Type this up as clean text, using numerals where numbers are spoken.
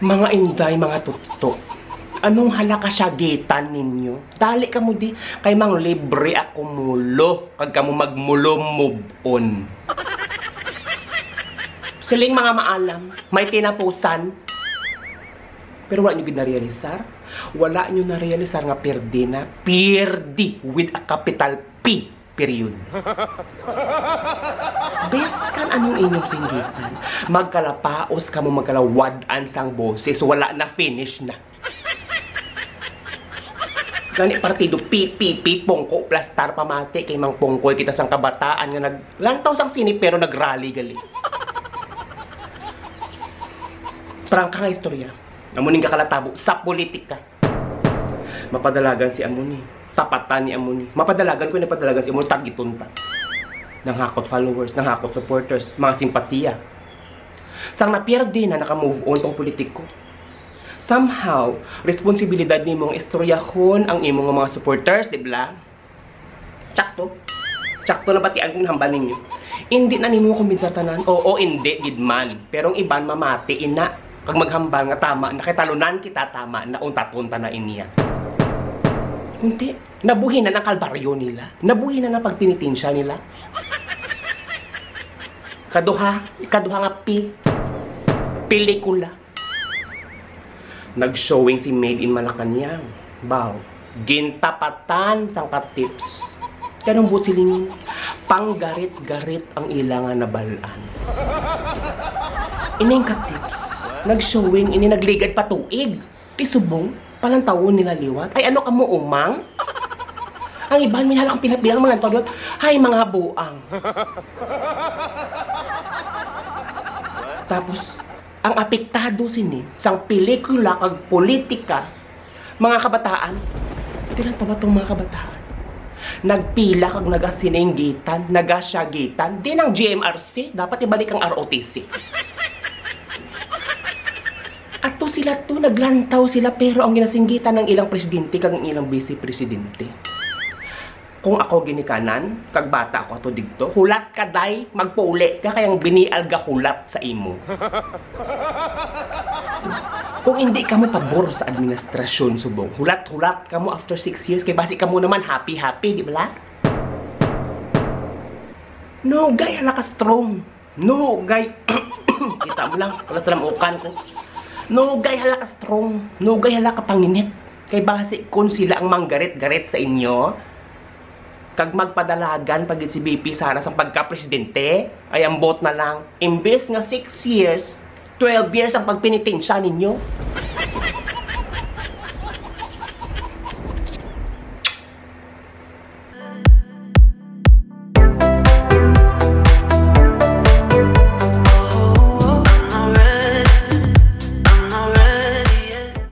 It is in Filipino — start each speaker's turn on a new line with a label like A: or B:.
A: Mga inday, mga tutok. Anong halakasyagitan ninyo? Dali ka mo di, kay mang libre ako mulo. Kag kamo magmulo move on. Siling mga maalam, may tinapusan. Pero wala nyo ginarealisar. Wala nyo narealisar nga perdi na. Perdi with a capital P. Period. Bes kan anong inyong singgitan. Magkalapaos ka mo magkalawadan sang boses. Wala na, finish na. Gani partido PPP Pongko plastar pamati kay mang Pongkoy kita sang kabataan nga naglantaw sang sini pero nagrally gali. Prangka nga istorya. Amuning kakalatabo sa politika. Mapadalagan si Amuni. Tapatan ni Amuni. Mapadalagan ko na padalagan si Amuni tagiton pa. Nanghakot followers, nanghakot supporters, mga simpatiya. Sang napierdi na naka-move on tong politiko. Somehow, responsibilidad ni mong istoryahon ang imong mga supporters, di ba? Tsakto. Tsakto na batian kong hambal ninyo. Hindi na nimo kumbinsa tanan. Oo, hindi, gidman. Pero ang iban mamati, ina. Kag maghambal nga tama, nakitalunan kita tama, na unta-tunta na iniya. Kunti, nabuhin na ng kalbaryo nila. Nabuhin na ng pagtinitinsya nila. Kaduha nga pelikula. Nag-showing si Made in Malacanang. Baw, gintapatan sang katips. Kanong butilingin, panggarit-garit ang ilangan na balaan. Ining katips, nag-showing, ini nagligad patuig. Tisubong, palantawon nila liwat. Ay ano ka mo umang? Ang iban, minhala kang pinabilang mga tawad. Hay mga buang. Tapos, ang apektado sini sang pelikula kag politika mga kabataan. Ilan tawa tong mga kabataan? Nagpila kag nagasininggitan, nagasyagitan, di ng GMRC, dapat ibalik ang ROTC. At to sila to, naglantaw sila pero ang ginasinggitan ng ilang presidente kag ng ilang vice-presidente. Kung ako ginikanan, kag bata ako ato digto, hulat ka day, magpauli ka kayang binial ga hulat sa imo. Kung hindi ka mo pabor sa administrasyon subong, hulat-hulat ka mo after 6 years, kay basi ka mo naman happy-happy, di ba? No, gay, hala ka strong. No, gay, kita mo lang, wala sa lamukan ko. No, gay, hala ka strong. No, gay, hala ka panginit. Kay basi kung sila ang manggarit-garit sa inyo, kag magpadalagan pag si BP Sara sa pagka-presidente, ay ambot na lang. Imbes nga 6 years, 12 years ang pagpinitinsya ninyo.